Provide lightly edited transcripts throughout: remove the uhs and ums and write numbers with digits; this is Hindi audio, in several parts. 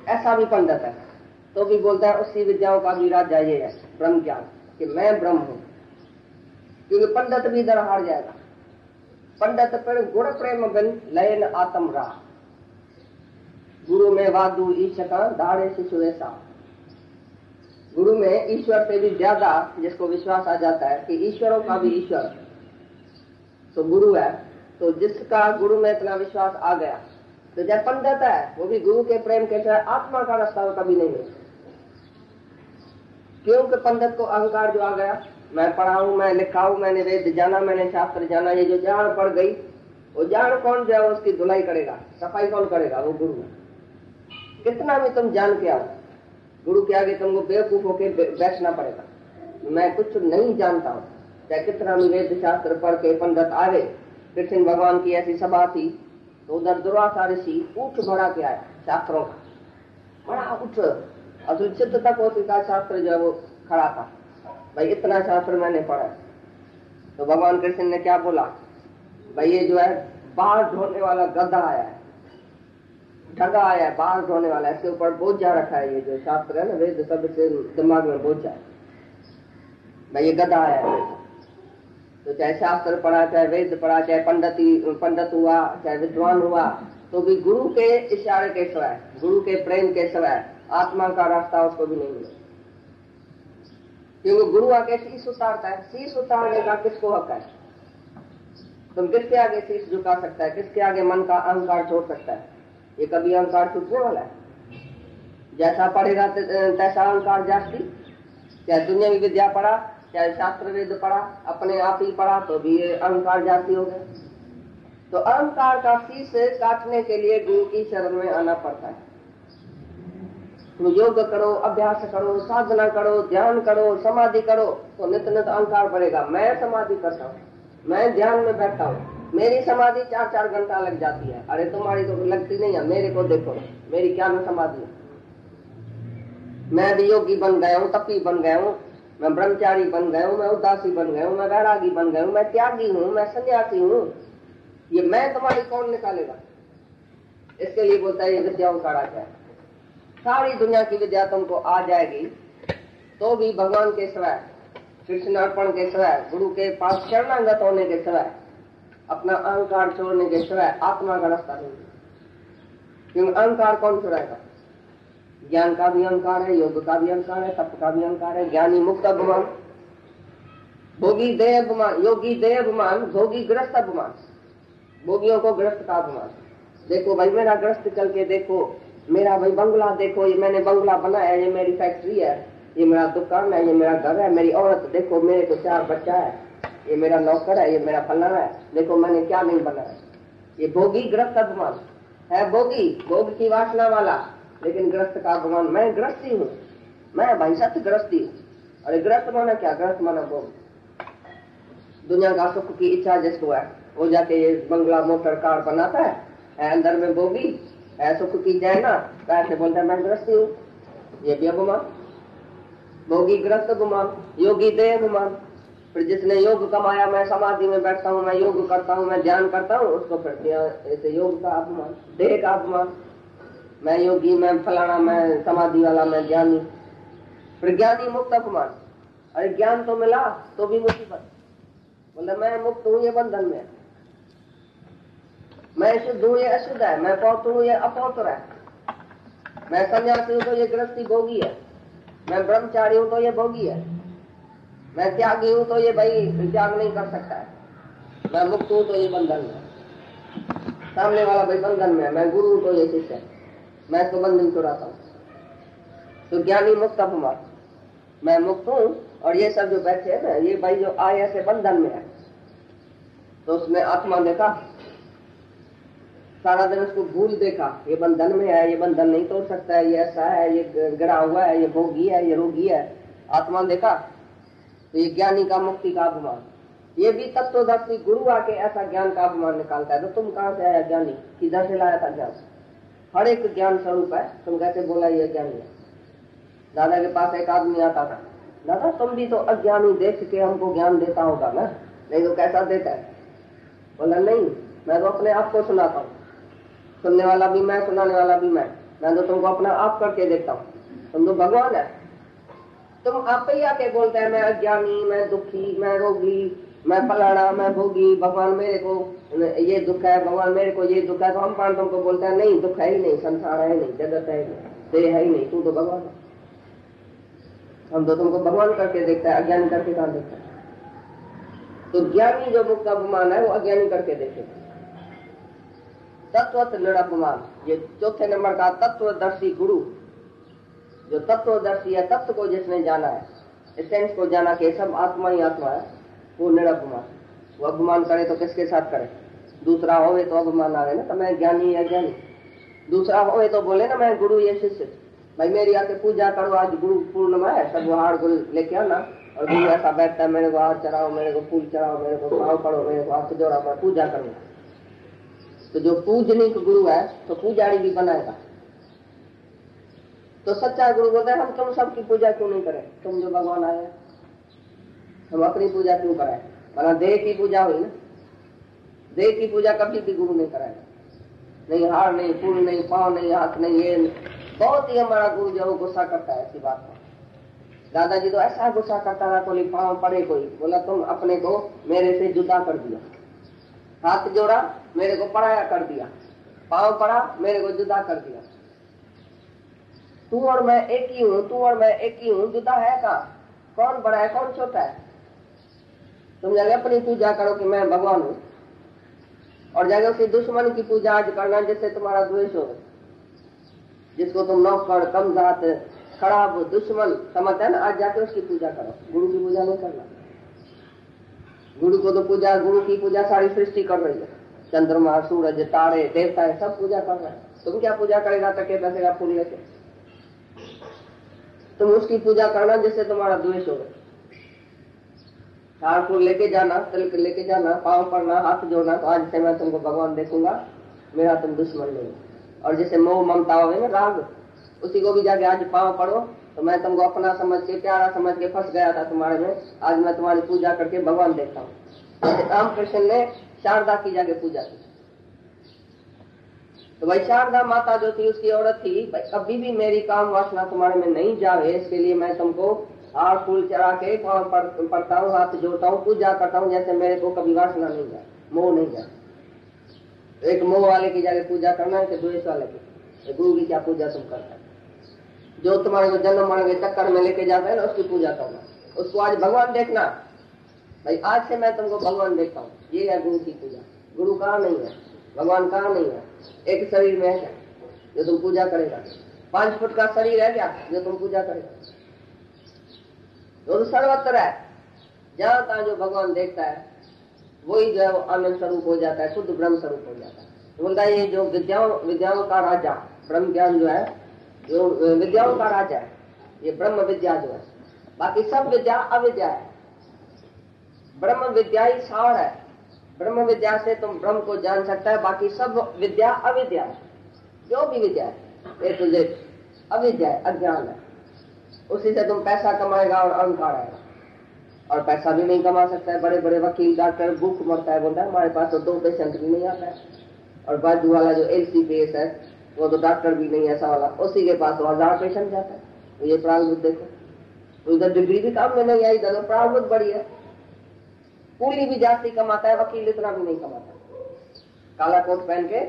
ऐसा भी पंडित है तो भी बोलता है उसी विद्याओं का भी राजा ये है ब्रह्म ज्ञान, कि मैं ब्रह्म हूं। क्योंकि पंडित भी इधर हार जाएगा। पंडित पर गुण प्रेम बिन लयन आत्म रा, गुरु में वादु ईश का दाड़े शिशु ऐसा। गुरु में ईश्वर से भी ज्यादा जिसको विश्वास आ जाता है कि ईश्वरों का भी ईश्वर तो गुरु है, तो जिसका गुरु में इतना विश्वास आ गया तो जब पंडित है वो भी गुरु के प्रेम के साथ आत्मा का रास्ता कभी नहीं है। क्योंकि पंडित को अहंकार जो आ गया, मैं पढ़ा हूं, मैं लिखा हूं, मैंने वेद जाना, मैंने शास्त्र जाना, ये जो जान पड़ गई, वो जान कौन जो है उसकी धुलाई करेगा, सफाई कौन करेगा? वो गुरु। कितना भी तुम जान के आओ, गुरु के आगे तुमको बेवकूफ होके बैठना पड़ेगा। मैं कुछ नहीं जानता हूँ, चाहे कितना भी वेद शास्त्र पढ़ के पंडित आ गए। कृष्ण भगवान की ऐसी सभा थी तो उधर दुर्वासा ऋषि ऊंट भरा के आया शास्त्रों का, बड़ा उठ असल सिद्ध तक का शास्त्र जो है वो खड़ा था, भाई इतना शास्त्र मैंने पढ़ा। तो भगवान कृष्ण ने क्या बोला, भाई ये जो है बाहर ढोने वाला गधा आया है, ढगा आया है, बाहर ढोने वाला, इसके ऊपर बोझा रखा है। ये जो शास्त्र है ना, वेद सब से दिमाग में बोझा है, भाई ये गधा आया है। तो चाहे शास्त्र पढ़ा, चाहे वेद पढ़ा, चाहे पंडित हुआ, चाहे विद्वान हुआ, तो भी गुरु के इशारे के सिवाय, गुरु के प्रेम के सिवाय आत्मा का रास्ता उसको भी नहीं मिले। क्योंकि गुरु आके शीश उतारता है, शीश उतारने का किसको हक है? तुम किसके आगे शीश झुका सकता है? किसके आगे मन का अहंकार छोड़ सकता है? ये कभी अहंकार छूटने वाला है? जैसा पढ़ेगा तैसा अहंकार जास्ती। चाहे दुनियावी विद्या पढ़ा, चाहे शास्त्र वेद पढ़ा, अपने आप ही पढ़ा, तो भी ये अहंकार जाती हो गया। तो अहंकार का शीश काटने के लिए गुरु की शरण में आना पड़ता है। तुम योग करो, अभ्यास करो, साधना करो, ध्यान करो, समाधि करो, तो नित नित अहंकार बढ़ेगा। मैं समाधि करता हूँ, मैं ध्यान में बैठता हूँ, मेरी समाधि 4-4 घंटा लग जाती है। अरे तुम्हारी तो लगती नहीं है, मेरे को देखो, मेरी क्या में समाधि है। मैं भी योगी बन गया हूँ, तपी बन गया हूँ, मैं ब्रह्मचारी बन गया हूँ, मैं उदासी बन गया हूँ, मैं वैरागी बन गया हूँ, मैं त्यागी हूँ, मैं सन्यासी हूँ। ये मैं तुम्हारी कौन निकालेगा? इसके लिए बोलता है ये विद्याओं का राजा है। सारी दुनिया की विद्या तुमको आ जाएगी तो भी भगवान के सिवाय, कृष्ण अर्पण के सिवाय, गुरु के पास शरणागत होने के सिवाय, अपना अहंकार छोड़ने के सिवाय आत्मा का रास्ता नहीं। क्योंकि अहंकार कौन छुड़ाएगा? ज्ञान का भी अहंकार है, योग का भी अहंकार है, तप का भी अहंकार है। ज्ञानी मुक्त अभिमान, भोगी देह अभिमान, योगी देह अभिमान, भोगी ग्रस्त अभिमान। भोगियों को ग्रस्त का अभिमान, देखो भाई मेरा ग्रस्त चल के देखो, मेरा भाई बंगला देखो, ये मैंने बंगला बनाया, ये मेरी फैक्ट्री है, ये मेरा दुकान है, ये मेरा घर है, मेरी औरत देखो, मेरे को 4 बच्चा है, ये मेरा नौकर है, ये मेरा फलाना है, देखो मैंने क्या नहीं बनाया। ये भोगी ग्रस्त अभिमान है। भोगी भोग की वासना वाला, लेकिन ग्रस्त का अभिमान, मैं ग्रस्ती हूँ, मैं भाई सत्य ग्रस्ती हूँ। अरे ग्रस्त माना क्या? ग्रस्त माना भोग। दुनिया का सुख की इच्छा जिसको है वो जाके ये बंगला मोटर कार बनाता है, अंदर में भोगी है, सुख की जाए ना, कैसे बोलता है मैं ग्रस्ती हूँ। ये भी अभिमान, भोगी ग्रस्त अभिमान, योगी देह अभिमान। फिर जिसने योग कमाया, मैं समाधि में बैठता हूँ, मैं योग करता हूँ, मैं ध्यान करता हूँ, उसको फिर ऐसे योग का अभिमान, देह का अभिमान, मैं योगी, मैं फलाना, मैं समाधि वाला, मैं ज्ञानी। फिर ज्ञानी मुक्त अभिमान। अरे ज्ञान तो मिला तो भी मुसीबत, बोले मैं मुक्त हूँ, ये बंधन में, मैं शुद्ध हूँ, ये अशुद्ध है, मैं पौत्र हूँ, ये अपौत्र है, मैं सन्यासी हूँ तो ये गृहस्थी भोगी है, मैं ब्रह्मचारी हूँ तो ये भोगी है, मैं त्यागी हूँ तो ये भाई त्याग नहीं कर सकता है, मैं मुक्त हूँ तो ये बंधन में, सामने वाला भाई बंधन में, मैं गुरु हूँ तो ये शिष्य है, मैं तो बंधन चुराता हूँ। तो ज्ञानी मुक्त अभिमान, मैं मुक्त हूँ, और ये सब जो बैठे हैं ना, ये भाई जो आए ऐसे बंधन में है। तो उसने आत्मा देखा, सारा दिन उसको भूल देखा, ये बंधन में है, ये बंधन नहीं तोड़ सकता है, ये ऐसा है, ये गिरा हुआ है, ये भोगी है, ये रोगी है। आत्मा देखा तो ये ज्ञानी का मुक्ति का अभिमान। ये भी तत्वदर्शी गुरु आके ऐसा ज्ञान का अभिमान निकालता है। तो तुम कहाँ से आया ज्ञानी, किधर से लाया था ज्ञान? हर एक ज्ञान स्वरूप है, तुम कैसे बोला ये ज्ञानी है? दादा के पास एक आदमी आता था, दादा तुम भी तो अज्ञानी देख के हमको ज्ञान देता होगा ना? नहीं तो कैसा देता है? बोला नहीं, मैं तो अपने आप को सुनाता हूँ, सुनने वाला भी मैं, सुनाने वाला भी मैं मैं तो तुमको अपना आप करके देखता हूँ, तुम तो भगवान है। तुम आप ही आके बोलते हैं मैं अज्ञानी, मैं दुखी, मैं रोगी, मैं फलाना, मैं भोगी, भगवान मेरे को ये दुख है, भगवान मेरे को ये दुख है। तो हम पान तुमको बोलते हैं नहीं, दुख है ही नहीं, संसार है ही नहीं, जगत है ही नहीं, देह है ही नहीं, तू तो भगवान है। हम तो तुमको भगवान करके देखता है, अज्ञानी करके कहाँ देखता है। तो ज्ञानी जो मुक्त अपमान है वो अज्ञानी करके देखेगा। तत्वत निरपमान, ये चौथे नंबर का तत्वदर्शी गुरु, जो तत्वदर्शी है, तत्व को जिसने जाना है, एसेंस को जाना कि सब आत्मा ही आत्मा है, वो निरपमान। वो अपमान करे तो किसके साथ करे? दूसरा होवे तो अपमान आवे ना, तो मैं ज्ञानी है ज्ञानी। दूसरा होवे तो बोले ना मैं गुरु या शिष्य, भाई मेरी आके पूजा करो, आज गुरु पूर्णिमा है, सब हार गुरु लेके आना। और गुरु ऐसा बैठता है, मेरे को हार चढ़ाओ, मेरे को फूल चढ़ाओ, मेरे को पाँव पड़ो, मेरे को हाथ जोड़ा, मैं पूजा करूंगा। तो जो पूजनिक गुरु है तो पुजारी भी बनाएगा। तो सच्चा गुरु बोलता है हम तुम सबकी पूजा क्यों नहीं करें, तुम जो भगवान आए हम अपनी पूजा क्यों कराए? माना देह की पूजा हुई ना, देह की पूजा कभी भी गुरु नहीं कराएगा। नहीं हार नहीं, फूल नहीं, पाँव नहीं, हाथ नहीं, ये बहुत ही हमारा गुरु जो वो गुस्सा करता है ऐसी बात पर। दादाजी तो ऐसा गुस्सा करता था, कोई पाँव पड़े, कोई बोला तुम अपने को मेरे से जुदा कर दिया, हाथ जोड़ा मेरे को पराया कर दिया, पाँव पड़ा मेरे को जुदा कर दिया। तू और मैं एक ही हूँ, तू और मैं एक ही हूँ, जुदा है कहाँ? कौन बड़ा है कौन छोटा है? तुम जाके अपनी पूजा करो कि मैं भगवान हूँ, और जाके उसकी दुश्मन की पूजा आज करना जिससे तुम्हारा द्वेष हो, जिसको तुम नौकर, कमजात, खराब, दुश्मन समझते है ना, आज जाके उसकी पूजा करो। गुरु की पूजा नहीं करना। गुरु को तो पूजा, गुरु की पूजा सारी सृष्टि कर रही है, चंद्रमा, सूरज, तारे, देवता सब पूजा कर रहे हैं। तुम क्या पूजा करेगा? टके पैसे का फूल लेके तुम उसकी पूजा करना जिससे तुम्हारा द्वेष हो। हार फूल लेके जाना, तिलक लेके जाना, पाँव पड़ना, हाथ जोड़ना, तो आज से मैं तुमको भगवान देखूंगा, मेरा तुम दुश्मन नहीं। और जैसे मोह ममता हो ना, राग, उसी को भी जाके आज पाँव पड़ो तो मैं तुमको अपना समझ के, प्यारा समझ के फंस गया था तुम्हारे में, आज मैं तुम्हारी पूजा करके भगवान देखता हूँ। जैसे रामकृष्ण ने शारदा की जाके पूजा की, तो भाई शारदा माता जो थी उसकी औरत थी, भाई कभी भी मेरी काम वासना तुम्हारे में नहीं जावे, इसके लिए मैं तुमको हार फूल चढ़ा के पाँव पड़ता हूँ, हाथ जोड़ता हूँ, पूजा करता हूँ, जैसे मेरे को कभी वासना नहीं जाए, मोह नहीं जाए। एक मोह वाले की जाके पूजा करना है कि द्वेष वाले की? गुरु की क्या पूजा तुम करता है? जो तुम्हारे को जन्म मरण के चक्कर में लेके जाता है ना, उसकी पूजा करना, उसको आज भगवान देखना। भाई आज से मैं तुमको भगवान देखता हूँ, ये है गुरु की पूजा। गुरु कहाँ नहीं है, भगवान कहाँ नहीं है? एक शरीर में है क्या जो तुम पूजा करेगा? 5 फुट का शरीर है क्या जो तुम पूजा करेगा? तो सर्वत्र है, जहां तहाँ जो भगवान देखता है वही जो है वो आनंद स्वरूप हो जाता है, शुद्ध ब्रह्म स्वरूप हो जाता है। तो बोलता है ये जो विद्याओं का राजा ब्रह्म ज्ञान जो है, जो विद्याओं का राजा है, ये ब्रह्म विद्या जो है, बाकी सब विद्या अविद्या है। ब्रह्म विद्या ही सार है, ब्रह्म विद्या से तुम ब्रह्म को जान सकता है, बाकी सब विद्या अविद्या है। जो भी विद्या है ए टू जेड अविद्या है, अज्ञान है। उसी से तुम पैसा कमाएगा और अहंकार आएगा, और पैसा भी नहीं कमा सकता है। बड़े बड़े वकील, डॉक्टर भूख मरता है, बोलता है हमारे पास तो 2 पेशेंट भी नहीं आता है। और बाजू वाला जो LCPS है वो तो डॉक्टर भी नहीं ऐसा वाला, उसी के पास 1000 पेशेंट जाता है। तो ये प्रारब्ध देखो, तो इधर डिग्री भी काम में नहीं आई, इधर प्रारब्ध बड़ी है। कूली भी जास्ती कमाता है, वकील इतना भी नहीं कमाता। काला कोट पहन के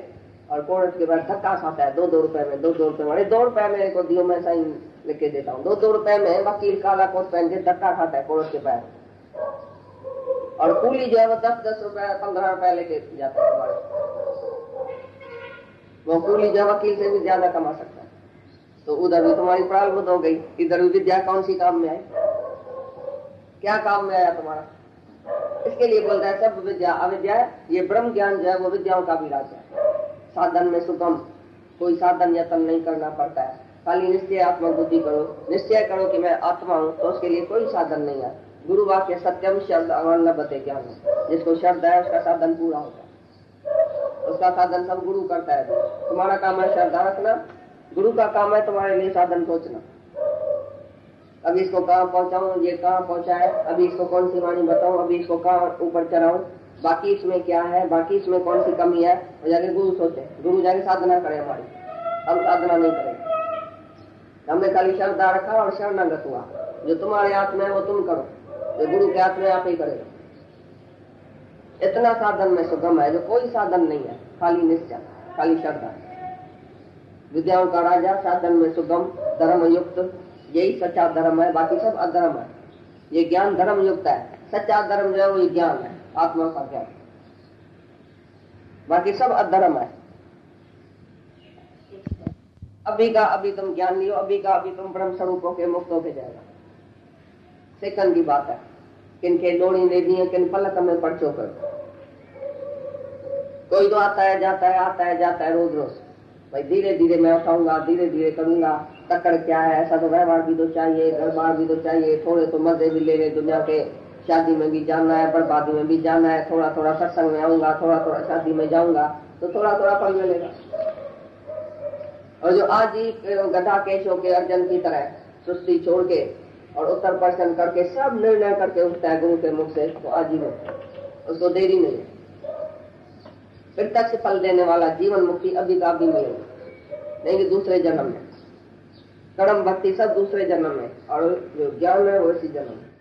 और कोर्ट के बाद धक्का खाता है 2-2 रुपए में, 2-2 रुपए में, 2 रुपए में को दियो, मैं साइन लेके देता हूँ। 2-2 रुपए में वकील काला कोट पहन के धक्का खाता है कोर्ट के पैर। और कूली जो है वो 10-10 रुपए 15 रुपए लेके जाता है तुम्हारे। वो कूली जो वकील से भी ज्यादा कमा सकता है। तो उधर भी तुम्हारी प्रारब्ध हो गई, इधर भी विद्या कौन सी काम में आई? क्या काम में आया तुम्हारा? इसके लिए बोलता है सब विद्या अविद्या है। ये ब्रह्म ज्ञान जो है वो विद्याओं का भी राजा है। साधन में सुगम, कोई साधन यत्न नहीं करना पड़ता है, खाली निश्चय आत्मा बुद्धि करो, निश्चय करो कि मैं आत्मा हूँ, तो उसके लिए कोई साधन नहीं है। गुरु वाक्य सत्यम शब्द अवलंबते ज्ञान, जिसको शब्द है उसका साधन पूरा होता है, उसका साधन सब गुरु करता है। तुम्हारा काम है श्रद्धा रखना, गुरु का काम है तुम्हारे लिए साधन सोचना। अभी इसको कहाँ पहुंचाऊं, ये कहाँ पहुंचा है, अभी इसको कौन सी वाणी बताऊं, अभी इसको कहाँ ऊपर चढ़ाऊं, बाकी इसमें क्या है, बाकी इसमें कौन सी कमी है, और जाके गुरु सोचे, गुरु जाके साधना करे हमारी। हम साधना नहीं करेंगे। हमने खाली श्रद्धा रखा और शरणागत हुआ। जो तुम्हारे हाथ में है वो तुम करो, जो गुरु के हाथ में आप ही करेगा। इतना साधन में सुगम है जो कोई साधन नहीं है, खाली निश्चय, खाली श्रद्धा। विद्याओं का राजा, साधन में सुगम, धर्म युक्त, यही सच्चा धर्म है, बाकी सब अधर्म है। ये ज्ञान धर्म युक्त है, सच्चा धर्म जो है वो ज्ञान है, आत्मा का ज्ञान, बाकी सब अधर्म है। अभी का अभी तुम ज्ञान लियो, अभी का अभी तुम ब्रह्म स्वरूप होके मुक्त होके जाएगा। सेकंड की बात है, किनके लोड़ी ले दी है, किन पलक में पड़ चुकर। कोई तो आता है जाता है, आता है जाता है रोज रोज। भाई धीरे धीरे मैं उठाऊंगा, धीरे धीरे करूंगा, तकड़ क्या है, ऐसा तो व्यवहार भी तो चाहिए, दरबार भी तो चाहिए, थोड़े तो मजे भी ले रहे, दुनिया के शादी में भी जाना है, बर्बादी में भी जाना है, थोड़ा थोड़ा सत्संग में आऊंगा, थोड़ा थोड़ा शादी में जाऊंगा, तो थोड़ा थोड़ा फल मिलेगा। और जो आज ही गधा केशों के अर्जन की तरह सुस्ती छोड़ के और उत्तर प्रश्न करके सब निर्णय करके उठता है गुरु के मुख से, तो आज ही उसको देरी नहीं है। फिर तक से फल देने वाला जीवन मुक्ति अभी का अभी मिलेगी, नहीं कि दूसरे जन्म में। कर्म भक्ति सब दूसरे जन्म में, और जो ज्ञान है वो इसी जन्म में।